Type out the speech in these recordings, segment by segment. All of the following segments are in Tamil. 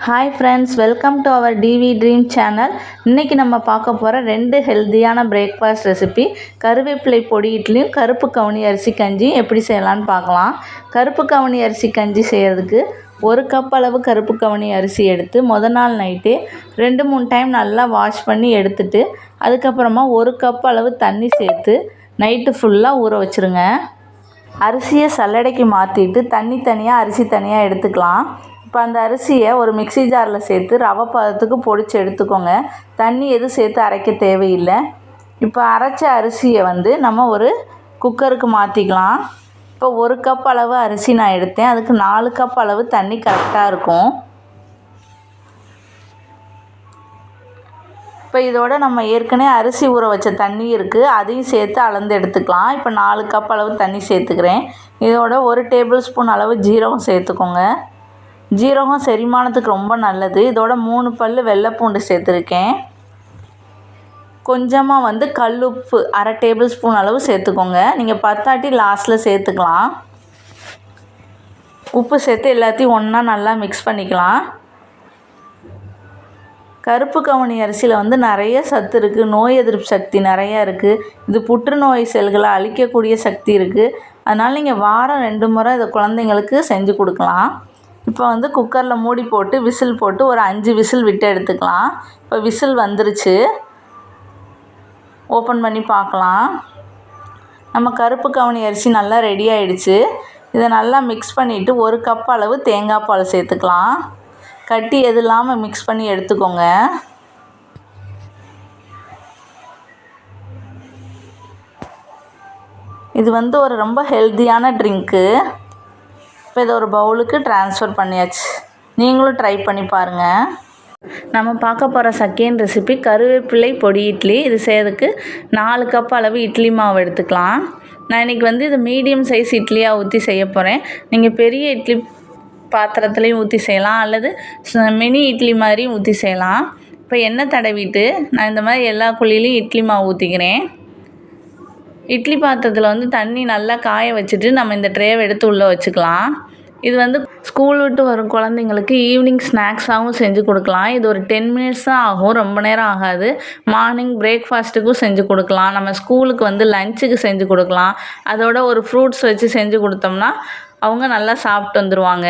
Hi friends, welcome to our TV dream channel. இன்றைக்கி நம்ம பார்க்க போகிற 2 ஹெல்த்தியான பிரேக்ஃபாஸ்ட் ரெசிபி கருவேப்பிலை பொடி இட்லியும் கருப்பு கவுனி அரிசி கஞ்சியும் எப்படி செய்யலான்னு பார்க்கலாம். கருப்பு கவுனி அரிசி கஞ்சி செய்கிறதுக்கு 1 கப் அளவு கருப்பு கவுனி அரிசி எடுத்து நாள் நைட்டே 2-3 டைம் நல்லா வாஷ் பண்ணி எடுத்துட்டு அதுக்கப்புறமா 1 கப் அளவு தண்ணி சேர்த்து நைட்டு ஃபுல்லாக ஊற வச்சுருங்க. அரிசியை சல்லடைக்கு மாற்றிட்டு தண்ணி தனியாக அரிசி தனியாக எடுத்துக்கலாம். இப்போ அந்த அரிசியை ஒரு மிக்ஸி ஜாரில் சேர்த்து ரவை பதத்துக்கு பொடிச்சு எடுத்துக்கோங்க. தண்ணி எதுவும் சேர்த்து அரைக்க தேவையில்லை. இப்போ அரைச்ச அரிசியை நம்ம ஒரு குக்கருக்கு மாற்றிக்கலாம். இப்போ 1 கப் அளவு அரிசி நான் எடுத்தேன். அதுக்கு 4 கப் அளவு தண்ணி கரெக்டாக இருக்கும். இப்போ இதோட நம்ம ஏற்கனவே அரிசி ஊற வச்ச தண்ணி இருக்குது, அதையும் சேர்த்து அளந்து எடுத்துக்கலாம். இப்போ 4 கப் அளவு தண்ணி சேர்த்துக்கிறேன். இதோட 1 டேபிள் ஸ்பூன் அளவு ஜீரகம் சேர்த்துக்கோங்க. ஜீரகம் செரிமானத்துக்கு ரொம்ப நல்லது. இதோட 3 பல் வெள்ளைப்பூண்டு சேர்த்துருக்கேன். கொஞ்சமாக கல்லுப்பு 1/2 டேபிள் ஸ்பூன் அளவு சேர்த்துக்கோங்க. நீங்கள் பத்தாட்டி லாஸ்ட்டில் சேர்த்துக்கலாம். உப்பு சேர்த்து எல்லாத்தையும் ஒன்றா நல்லா மிக்ஸ் பண்ணிக்கலாம். கருப்பு கவுனி அரிசியில் நிறைய சத்து இருக்குது. நோய் எதிர்ப்பு சக்தி நிறையா இருக்குது. இது புற்றுநோய் செல்களை அழிக்கக்கூடிய சக்தி இருக்குது. அதனால் நீங்கள் வாரம் 2 முறை இதை குழந்தைங்களுக்கு செஞ்சு கொடுக்கலாம். இப்போ குக்கரில் மூடி போட்டு விசில் போட்டு ஒரு 5 விசில் விட்டு எடுத்துக்கலாம். இப்போ விசில் வந்துருச்சு. ஓப்பன் பண்ணி பார்க்கலாம். நம்ம கருப்பு கவுனி அரிசி நல்லா ரெடி ஆகிடுச்சு. இதை நல்லா மிக்ஸ் பண்ணிவிட்டு 1 கப் அளவு தேங்காய் பால் சேர்த்துக்கலாம். கட்டி எது இல்லாமல் மிக்ஸ் பண்ணி எடுத்துக்கோங்க. இது ஒரு ரொம்ப ஹெல்த்தியான ட்ரிங்க்கு. இப்போ இதை ஒரு பவுலுக்கு ட்ரான்ஸ்ஃபர் பண்ணியாச்சு. நீங்களும் ட்ரை பண்ணி பாருங்கள். நம்ம பார்க்க போகிற செகண்ட் ரெசிபி கருவேப்பிலை பொடி இட்லி. இது செய்யறதுக்கு 4 கப் அளவு இட்லி மாவு எடுத்துக்கலாம். நான் இன்றைக்கி இது மீடியம் சைஸ் இட்லியாக ஊற்றி செய்ய போகிறேன். நீங்கள் பெரிய இட்லி பாத்திரத்துலேயும் ஊற்றி செய்யலாம், அல்லது மினி இட்லி மாதிரியும் ஊற்றி செய்யலாம். இப்போ எண்ணெய் தடவிட்டு நான் இந்த மாதிரி எல்லா குழியிலையும் இட்லி மாவு ஊற்றிக்கிறேன். இட்லி பாத்திரத்தில் தண்ணி நல்லா காய வச்சுட்டு நம்ம இந்த ட்ரேவை எடுத்து உள்ளே வச்சுக்கலாம். இது ஸ்கூல் விட்டு வரும் குழந்தைங்களுக்கு ஈவினிங் ஸ்நாக்ஸாகவும் செஞ்சு கொடுக்கலாம். இது ஒரு 10 மினிட்ஸ் தான் ஆகும், ரொம்ப நேரம் ஆகாது. மார்னிங் பிரேக்ஃபாஸ்ட்டுக்கும் செஞ்சு கொடுக்கலாம். நம்ம ஸ்கூலுக்கு லஞ்சுக்கு செஞ்சு கொடுக்கலாம். அதோட ஒரு ஃப்ரூட்ஸ் வச்சு செஞ்சு கொடுத்தோம்னா அவங்க நல்லா சாப்பிட்டு வந்துடுவாங்க.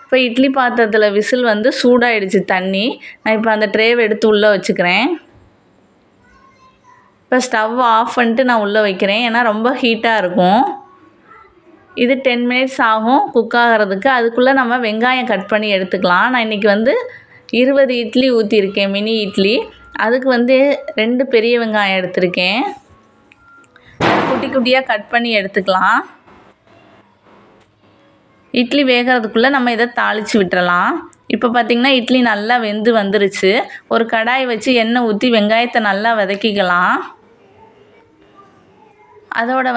இப்போ இட்லி பாத்திரத்தில் விசில் சூடாகிடுச்சு தண்ணி. நான் இப்போ அந்த ட்ரேவை எடுத்து உள்ளே வச்சுக்கிறேன். இப்போ ஸ்டவ் ஆஃப் பண்ணிட்டு நான் உள்ளே வைக்கிறேன், ஏன்னா ரொம்ப ஹீட்டாக இருக்கும். இது 10 மினிட்ஸ் ஆகும் குக் ஆகிறதுக்கு. அதுக்குள்ளே நம்ம வெங்காயம் கட் பண்ணி எடுத்துக்கலாம். நான் இன்றைக்கி 20 இட்லி ஊற்றிருக்கேன், மினி இட்லி. அதுக்கு 2 பெரிய வெங்காயம் எடுத்திருக்கேன். குட்டி குட்டியாக கட் பண்ணி எடுத்துக்கலாம். இட்லி வேகிறதுக்குள்ளே நம்ம இதை தாளித்து விட்டுறலாம். இப்போ பார்த்திங்கன்னா இட்லி நல்லா வெந்து வந்துருச்சு. ஒரு கடாய் வச்சு எண்ணெய் ஊற்றி வெங்காயத்தை நல்லா வதக்கிக்கலாம். அதோட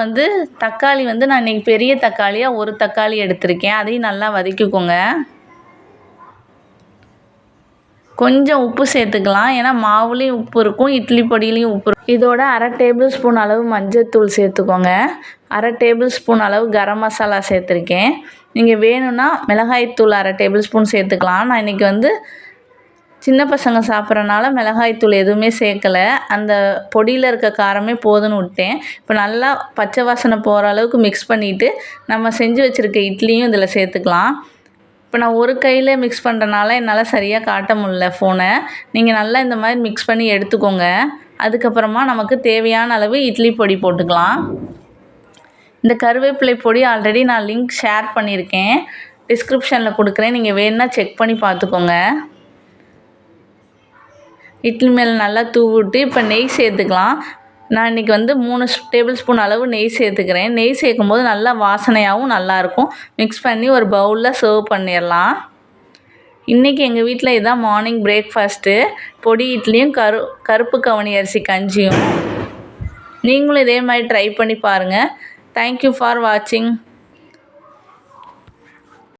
தக்காளி நான் இன்றைக்கி பெரிய தக்காளியாக 1 தக்காளி எடுத்திருக்கேன். அதையும் நல்லா வதக்கிக்கோங்க. கொஞ்சம் உப்பு சேர்த்துக்கலாம், ஏன்னா மாவுலேயும் உப்பு இருக்கும், இட்லி பொடியிலையும் உப்பு இருக்கும். இதோட 1/2 டேபிள் ஸ்பூன் அளவு மஞ்சள்தூள் சேர்த்துக்கோங்க. 1/2 டேபிள் ஸ்பூன் அளவு கரம் மசாலா சேர்த்துருக்கேன். நீங்கள் வேணும்னா மிளகாய்த்தூள் 1/2 டேபிள் ஸ்பூன் சேர்த்துக்கலாம். நான் இன்றைக்கி சின்ன பசங்க சாப்பிட்றனால மிளகாய்த்தூள் எதுவுமே சேர்க்கலை. அந்த பொடியில் இருக்க காரமே போதுன்னு விட்டேன். இப்போ நல்லா பச்சை வாசனை போகிற அளவுக்கு மிக்ஸ் பண்ணிவிட்டு நம்ம செஞ்சு வச்சுருக்க இட்லியும் இதில் சேர்த்துக்கலாம். இப்போ நான் ஒரு கையில் மிக்ஸ் பண்ணுறனால என்னால் சரியாக காட்ட முடியல ஃபோனை. நீங்கள் நல்லா இந்த மாதிரி மிக்ஸ் பண்ணி எடுத்துக்கோங்க. அதுக்கப்புறமா நமக்கு தேவையான அளவு இட்லி பொடி போட்டுக்கலாம். இந்த கருவேப்பிலை பொடி ஆல்ரெடி நான் லிங்க் ஷேர் பண்ணியிருக்கேன், டிஸ்கிரிப்ஷனில் கொடுக்குறேன். நீங்கள் வேணுன்னா செக் பண்ணி பார்த்துக்கோங்க. இட்லி மேலே நல்லா தூவிட்டு இப்போ நெய் சேர்த்துக்கலாம். நான் இன்றைக்கி 3 டேபிள் ஸ்பூன் அளவு நெய் சேர்த்துக்கிறேன். நெய் சேர்க்கும்போது நல்லா வாசனையாகவும் நல்லாயிருக்கும். மிக்ஸ் பண்ணி ஒரு பவுலில் சர்வ் பண்ணிடலாம். இன்றைக்கி எங்கள் வீட்டில் இதுதான் மார்னிங் பிரேக்ஃபாஸ்ட்டு. பொடி இட்லியும் கருப்பு கவுனி அரிசி கஞ்சியும். நீங்களும் இதே மாதிரி ட்ரை பண்ணி பாருங்கள். தேங்க்யூ ஃபார் வாட்சிங்.